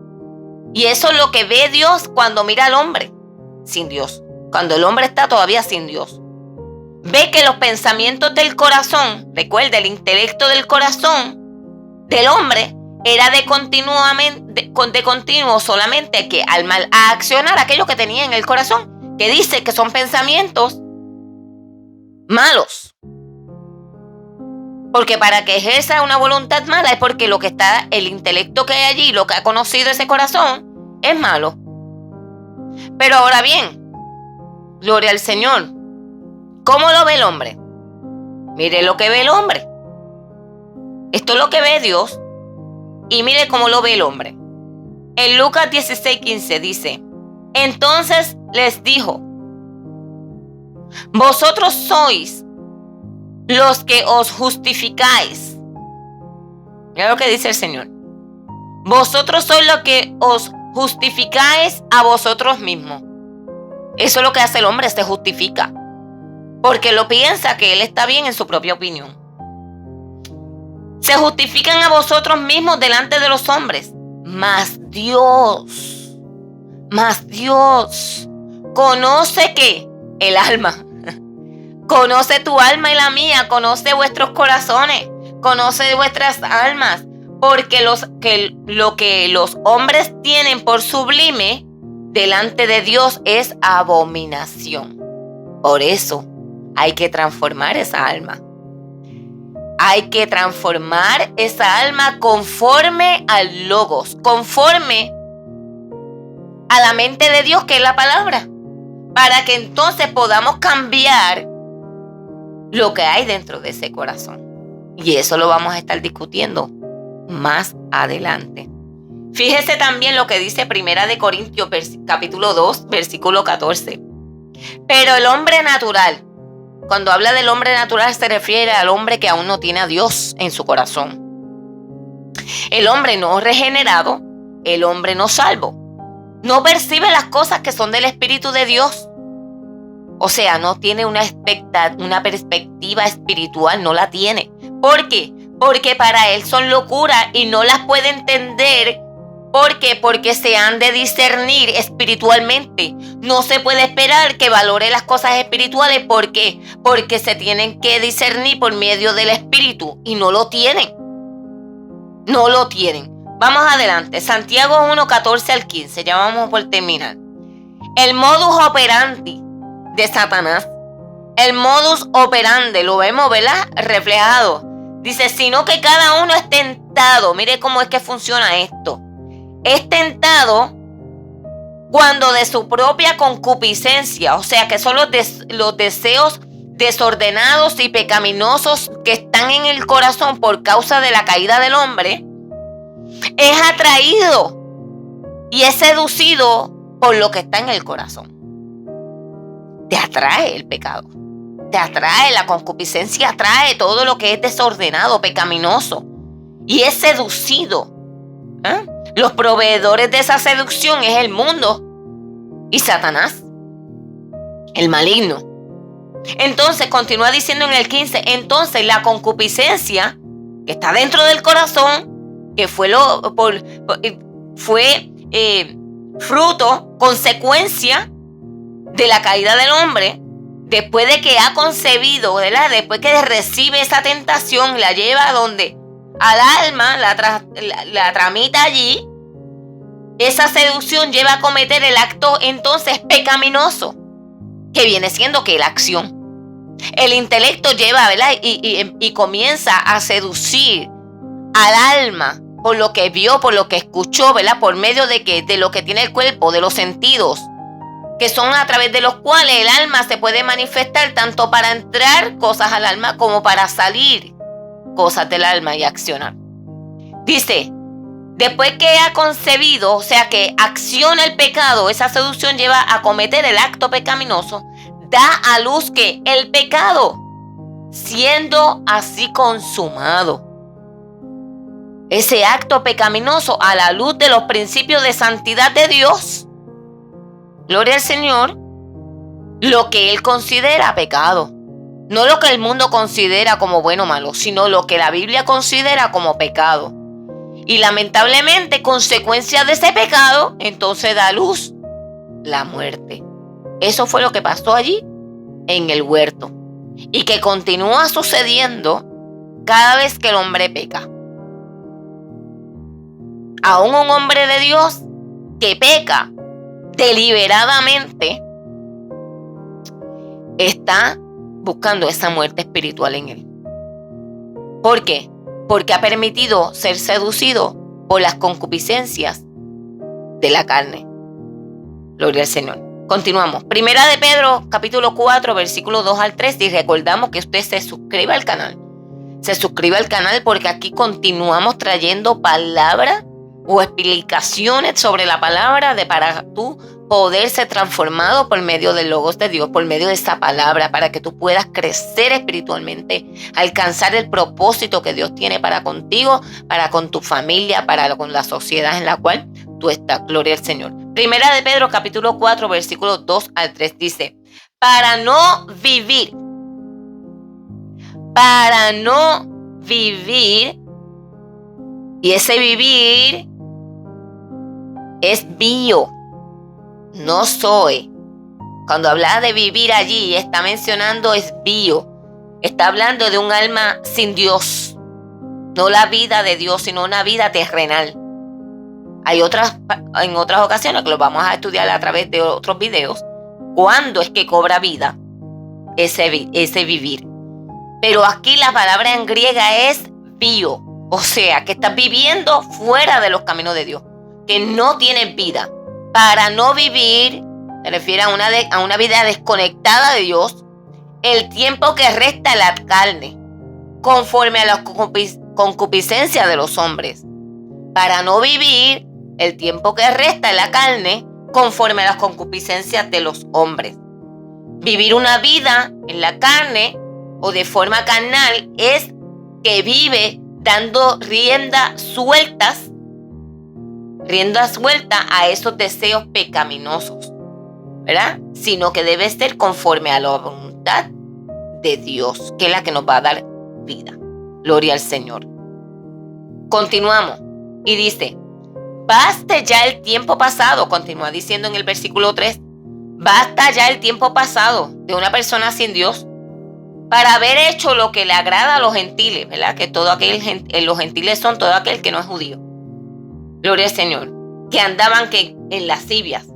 A: Y eso es lo que ve Dios cuando mira al hombre sin Dios, cuando el hombre está todavía sin Dios. Ve que los pensamientos del corazón, recuerda, el intelecto del corazón del hombre era de continuo solamente que al mal a accionar aquello que tenía en el corazón, que dice que son pensamientos malos. Porque para que ejerza una voluntad mala es porque lo que está, el intelecto que hay allí, lo que ha conocido ese corazón, es malo. Pero ahora bien, gloria al Señor, ¿cómo lo ve el hombre? Mire lo que ve el hombre. Esto es lo que ve Dios. Y mire cómo lo ve el hombre. En Lucas 16:15 dice: entonces les dijo: vosotros sois los que os justificáis. Mira lo que dice el Señor. Vosotros sois los que os justificáis a vosotros mismos. Eso es lo que hace el hombre, se justifica. Porque lo piensa que él está bien en su propia opinión. Se justifican a vosotros mismos delante de los hombres. Mas Dios conoce que el alma. Conoce tu alma y la mía, conoce vuestros corazones, conoce vuestras almas, porque lo que los hombres tienen por sublime delante de Dios es abominación. Por eso hay que transformar esa alma. Hay que transformar esa alma conforme al Logos, conforme a la mente de Dios, que es la palabra, para que entonces podamos cambiar lo que hay dentro de ese corazón. Y eso lo vamos a estar discutiendo más adelante. Fíjese también lo que dice 1 Corintios capítulo 2, versículo 14. Pero el hombre natural, cuando habla del hombre natural se refiere al hombre que aún no tiene a Dios en su corazón. El hombre no regenerado, el hombre no salvo, no percibe las cosas que son del Espíritu de Dios. O sea, no tiene una perspectiva espiritual, no la tiene. ¿Por qué? Porque para él son locura y no las puede entender. ¿Por qué? Porque se han de discernir espiritualmente. No se puede esperar que valore las cosas espirituales. ¿Por qué? Porque se tienen que discernir por medio del Espíritu y no lo tienen. No lo tienen. Vamos adelante. Santiago 1, 14 al 15. Ya vamos por terminar. El modus operandi de Satanás. El modus operandi, lo vemos, ¿verdad? Reflejado. Dice, sino que cada uno es tentado. Mire cómo es que funciona esto. Es tentado cuando de su propia concupiscencia, o sea que son los deseos desordenados y pecaminosos que están en el corazón por causa de la caída del hombre, es atraído y es seducido por lo que está en el corazón. Te atrae el pecado, te atrae la concupiscencia, atrae todo lo que es desordenado, pecaminoso y es seducido. Los proveedores de esa seducción es el mundo y Satanás, el maligno. Entonces continúa diciendo en el 15, entonces la concupiscencia que está dentro del corazón, que fue fruto, consecuencia de la caída del hombre, después de que ha concebido, ¿verdad? Después que recibe esa tentación, la lleva a donde al alma, la tramita allí. Esa seducción lleva a cometer el acto entonces pecaminoso, que viene siendo que la acción. El intelecto lleva, ¿verdad? Y comienza a seducir al alma por lo que vio, por lo que escuchó, ¿verdad? Por medio de lo que tiene el cuerpo, de los sentidos, que son a través de los cuales el alma se puede manifestar tanto para entrar cosas al alma como para salir cosas del alma y accionar. Dice, después que ha concebido, o sea que acciona el pecado, esa seducción lleva a cometer el acto pecaminoso, da a luz que el pecado, siendo así consumado. Ese acto pecaminoso a la luz de los principios de santidad de Dios, gloria al Señor, lo que Él considera pecado. No lo que el mundo considera como bueno o malo, sino lo que la Biblia considera como pecado. Y lamentablemente, consecuencia de ese pecado, entonces da a luz la muerte. Eso fue lo que pasó allí en el huerto. Y que continúa sucediendo cada vez que el hombre peca. Aún un hombre de Dios que peca deliberadamente, está buscando esa muerte espiritual en él. ¿Por qué? Porque ha permitido ser seducido por las concupiscencias de la carne. Gloria al Señor. Continuamos. Primera de Pedro, capítulo 4, versículos 2 al 3. Y recordamos que usted se suscriba al canal. Se suscriba al canal porque aquí continuamos trayendo palabras o explicaciones sobre la palabra para tú poder ser transformado por medio del Logos de Dios, por medio de esta palabra, para que tú puedas crecer espiritualmente, alcanzar el propósito que Dios tiene para contigo, para con tu familia, para con la sociedad en la cual tú estás. Gloria al Señor. Primera de Pedro, capítulo 4, versículos 2 al 3 dice: para no vivir, y ese vivir es bio, no soy. Cuando habla de vivir allí, está mencionando es bio. Está hablando de un alma sin Dios. No la vida de Dios, sino una vida terrenal. Hay en otras ocasiones que lo vamos a estudiar a través de otros videos. ¿Cuándo es que cobra vida ese vivir? Pero aquí la palabra en griega es bio. O sea, que estás viviendo fuera de los caminos de Dios. Que no tienes vida. Para no vivir, se refiere a una vida desconectada de Dios, el tiempo que resta en la carne, conforme a la concupiscencia de los hombres. Para no vivir el tiempo que resta en la carne, conforme a las concupiscencias de los hombres. Vivir una vida en la carne o de forma carnal es que vive dando rienda suelta a esos deseos pecaminosos, ¿verdad? Sino que debe ser conforme a la voluntad de Dios, que es la que nos va a dar vida. Gloria al Señor. Continuamos y dice: baste ya el tiempo pasado, continúa diciendo en el versículo 3, basta ya el tiempo pasado de una persona sin Dios para haber hecho lo que le agrada a los gentiles, ¿verdad? Que los gentiles son todo aquel que no es judío. Gloria al Señor. Que andaban en lascivias.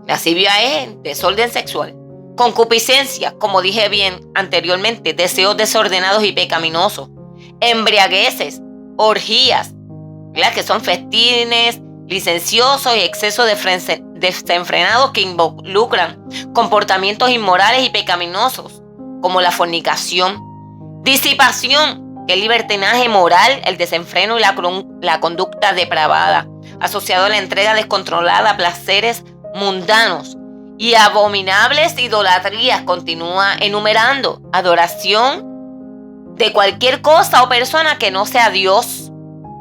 A: Lascivia es desorden sexual. Concupiscencia, como dije bien anteriormente, deseos desordenados y pecaminosos. Embriagueces, orgías, ¿verdad? Que son festines licenciosos y excesos desenfrenados que involucran comportamientos inmorales y pecaminosos, como la fornicación. Disipación, que es libertinaje moral, el desenfreno y la conducta depravada, asociado a la entrega descontrolada a placeres mundanos. Y abominables idolatrías, continúa enumerando, adoración de cualquier cosa o persona que no sea Dios,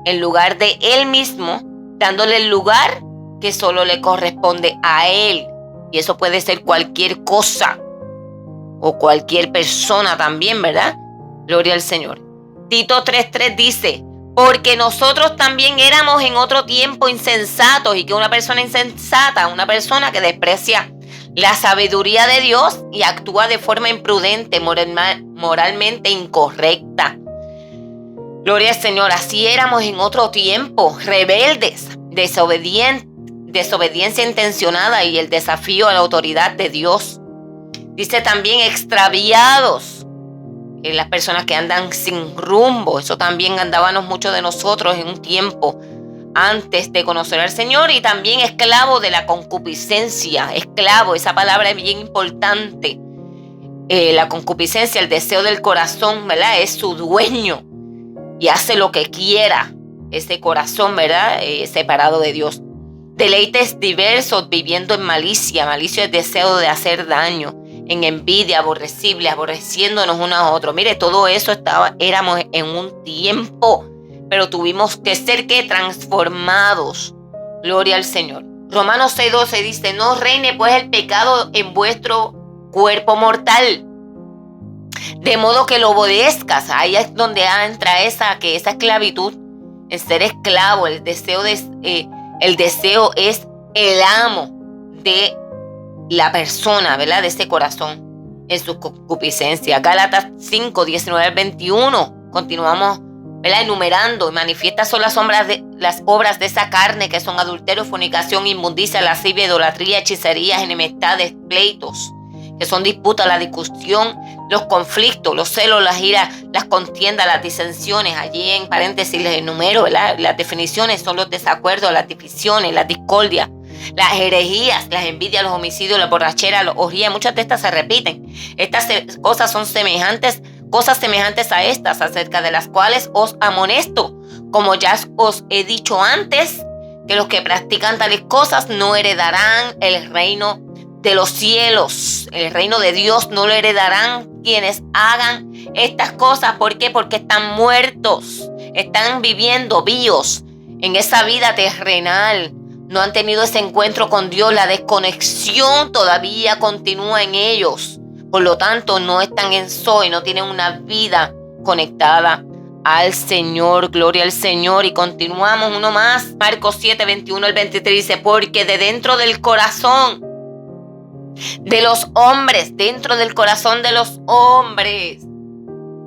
A: en lugar de Él mismo, dándole el lugar que solo le corresponde a Él. Y eso puede ser cualquier cosa o cualquier persona también, ¿verdad? Gloria al Señor. Tito 3:3 dice: porque nosotros también éramos en otro tiempo insensatos. Y que una persona insensata, una persona que desprecia la sabiduría de Dios y actúa de forma imprudente, moralmente incorrecta. Gloria al Señor. Así éramos en otro tiempo, rebeldes, desobediencia intencionada y el desafío a la autoridad de Dios. Dice también extraviados. Las personas que andan sin rumbo, eso también andábamos muchos de nosotros en un tiempo antes de conocer al Señor. Y también esclavo de la concupiscencia, esclavo, esa palabra es bien importante. La concupiscencia, el deseo del corazón, ¿verdad? Es su dueño y hace lo que quiera ese corazón, ¿verdad? Separado de Dios. Deleites diversos, viviendo en malicia. Malicia es deseo de hacer daño, en envidia, aborreciéndonos unos a otros. Mire, todo eso éramos en un tiempo, pero tuvimos que ser transformados. Gloria al Señor. Romanos 6:12 dice: no reine pues el pecado en vuestro cuerpo mortal, de modo que lo obedezcas. Ahí es donde entra esa esclavitud, el ser esclavo. El deseo es el amo de la persona, ¿verdad? De ese corazón en su concupiscencia. Gálatas 5:19-21. Continuamos, ¿verdad? Enumerando: y manifiestas son las obras de esa carne, que son adulterio, fornicación, inmundicia, lascivia, idolatría, hechicerías, enemistades, pleitos, que son disputas, la discusión, los conflictos, los celos, las iras, las contiendas, las disensiones. Allí en paréntesis les enumero, ¿verdad? Las definiciones son los desacuerdos, las divisiones, las discordias, las herejías, las envidias, los homicidios, la borrachera, las orgías. Muchas de estas se repiten. Estas cosas son cosas semejantes a estas, acerca de las cuales os amonesto, como ya os he dicho antes, que los que practican tales cosas no heredarán el reino de los cielos. El reino de Dios no lo heredarán quienes hagan estas cosas. ¿Por qué? Porque están muertos, están viviendo vivos en esa vida terrenal. No han tenido ese encuentro con Dios. La desconexión todavía continúa en ellos. Por lo tanto, no están en Zoe, no tienen una vida conectada al Señor. Gloria al Señor. Y continuamos uno más. Marcos 7, 21 al 23 dice: porque de dentro del corazón de los hombres, dentro del corazón de los hombres,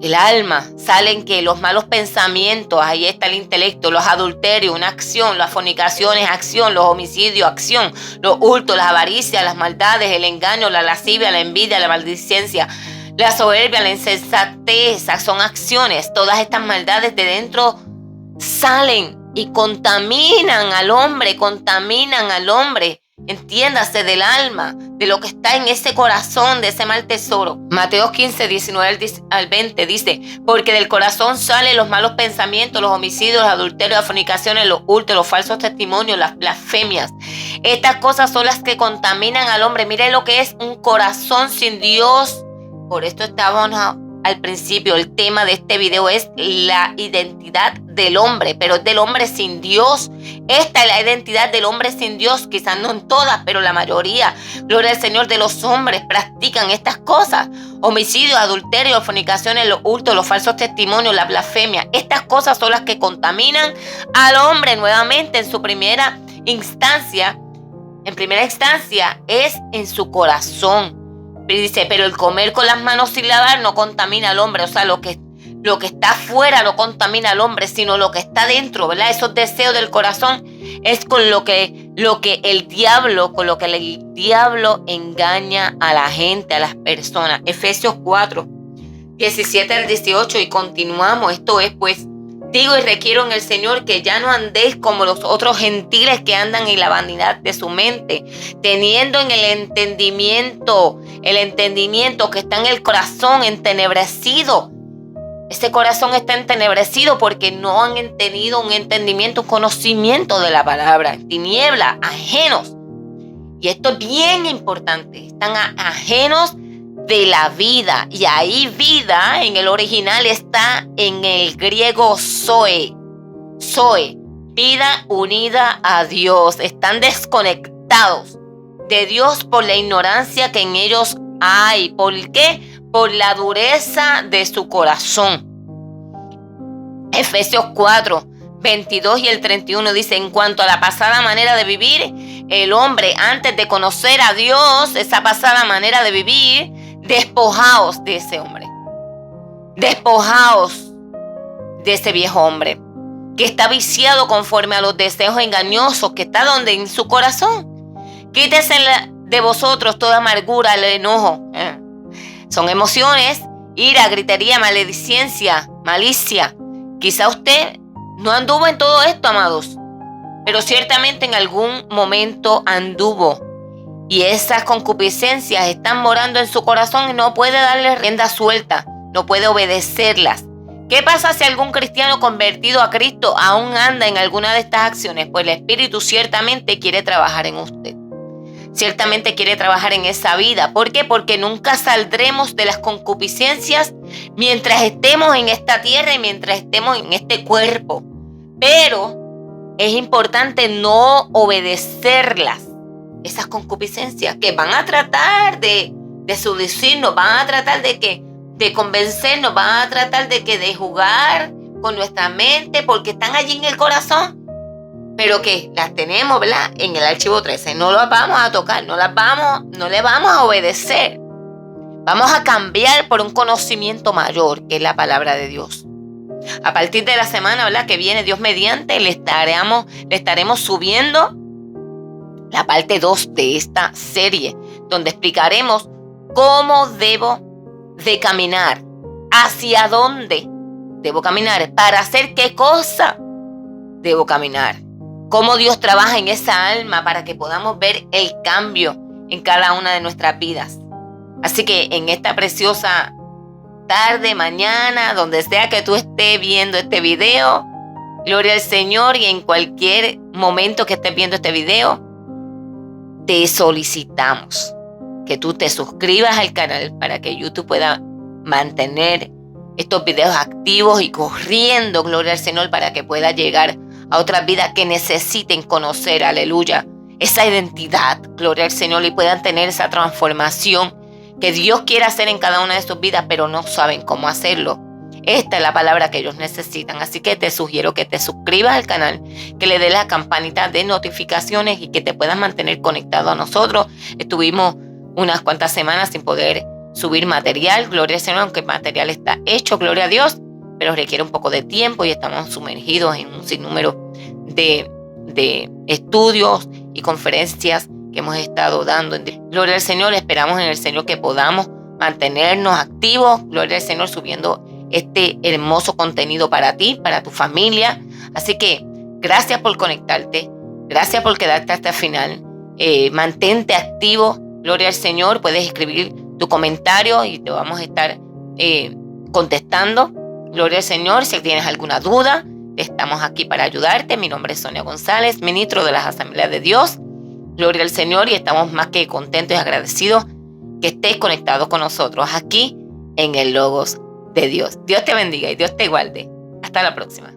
A: el alma, salen que los malos pensamientos, ahí está el intelecto, los adulterios, una acción, las fornicaciones, acción, los homicidios, acción, los hurtos, las avaricias, las maldades, el engaño, la lascivia, la envidia, la maldicencia, la soberbia, la insensatez, son acciones. Todas estas maldades de dentro salen y contaminan al hombre. Entiéndase, del alma, de lo que está en ese corazón, de ese mal tesoro. Mateo 15, 19 al 20 dice: porque del corazón salen los malos pensamientos, los homicidios, los adulterios, las fornicaciones, los hurtos, los falsos testimonios, las blasfemias. Estas cosas son las que contaminan al hombre. Mire lo que es un corazón sin Dios. Por esto estábamos al principio. El tema de este video es la identidad del hombre, pero es del hombre sin Dios. Esta es la identidad del hombre sin Dios. Quizás no en todas, pero la mayoría, gloria al Señor, de los hombres practican estas cosas: homicidios, adulterios, fornicaciones, los hurtos, los falsos testimonios, la blasfemia. Estas cosas son las que contaminan al hombre. Nuevamente, en primera instancia es en su corazón. Dice: pero el comer con las manos sin lavar no contamina al hombre. O sea, lo que está afuera no contamina al hombre, sino lo que está dentro, ¿verdad? Esos deseos del corazón es con lo que el diablo engaña a la gente, a las personas. Efesios 4, 17 al 18, y continuamos. Esto es, pues, digo y requiero en el Señor que ya no andéis como los otros gentiles que andan en la vanidad de su mente, teniendo en el entendimiento que está en el corazón entenebrecido. Ese corazón está entenebrecido porque no han tenido un entendimiento, un conocimiento de la palabra, en tinieblas, ajenos. Y esto es bien importante. Están ajenos de la vida. Y ahí vida en el original está en el griego zoe. Zoe, vida unida a Dios. Están desconectados de Dios por la ignorancia que en ellos hay. ¿Por qué? Por la dureza de su corazón. Efesios 4, 22 y el 31 dice: en cuanto a la pasada manera de vivir, el hombre, antes de conocer a Dios, esa pasada manera de vivir, despojaos de ese hombre. Despojaos de ese viejo hombre que está viciado conforme a los deseos engañosos que está donde en su corazón. Quítese de vosotros toda amargura, el enojo. Son emociones, ira, gritería, maledicencia, malicia. Quizá usted no anduvo en todo esto, amados, pero ciertamente en algún momento anduvo. Y esas concupiscencias están morando en su corazón y no puede darle rienda suelta, no puede obedecerlas. ¿Qué pasa si algún cristiano convertido a Cristo aún anda en alguna de estas acciones? Pues el Espíritu ciertamente quiere trabajar en usted. Ciertamente quiere trabajar en esa vida. ¿Por qué? Porque nunca saldremos de las concupiscencias mientras estemos en esta tierra y mientras estemos en este cuerpo. Pero es importante no obedecerlas. Esas concupiscencias que van a tratar de seducirnos, van a tratar de convencernos, van a tratar de jugar con nuestra mente porque están allí en el corazón. Pero que las tenemos, ¿verdad? En el archivo 13. No las vamos a tocar, no le vamos a obedecer. Vamos a cambiar por un conocimiento mayor, que es la palabra de Dios. A partir de la semana, ¿verdad?, que viene, Dios mediante, le estaremos subiendo la parte 2 de esta serie, donde explicaremos cómo debo de caminar, hacia dónde debo caminar, para hacer qué cosa debo caminar, cómo Dios trabaja en esa alma para que podamos ver el cambio en cada una de nuestras vidas. Así que en esta preciosa tarde, mañana, donde sea que tú estés viendo este video, gloria al Señor, y en cualquier momento que estés viendo este video, te solicitamos que tú te suscribas al canal para que YouTube pueda mantener estos videos activos y corriendo, gloria al Señor, para que pueda llegar a otras vidas que necesiten conocer, aleluya, esa identidad, gloria al Señor, y puedan tener esa transformación que Dios quiere hacer en cada una de sus vidas, pero no saben cómo hacerlo. Esta es la palabra que ellos necesitan. Así que te sugiero que te suscribas al canal, que le des la campanita de notificaciones y que te puedas mantener conectado a nosotros. Estuvimos unas cuantas semanas sin poder subir material, gloria al Señor, aunque el material está hecho, gloria a Dios, pero requiere un poco de tiempo y estamos sumergidos en un sinnúmero de estudios y conferencias que hemos estado dando. Gloria al Señor, esperamos en el Señor que podamos mantenernos activos, gloria al Señor, subiendo este hermoso contenido para ti, para tu familia. Así que gracias por conectarte, gracias por quedarte hasta el final. Mantente activo, gloria al Señor. Puedes escribir tu comentario y te vamos a estar contestando, gloria al Señor. Si tienes alguna duda, estamos aquí para ayudarte. Mi nombre es Sonia González, ministro de las Asambleas de Dios. Gloria al Señor, y estamos más que contentos y agradecidos que estés conectado con nosotros aquí en el Logos de Dios. Dios te bendiga y Dios te guarde. Hasta la próxima.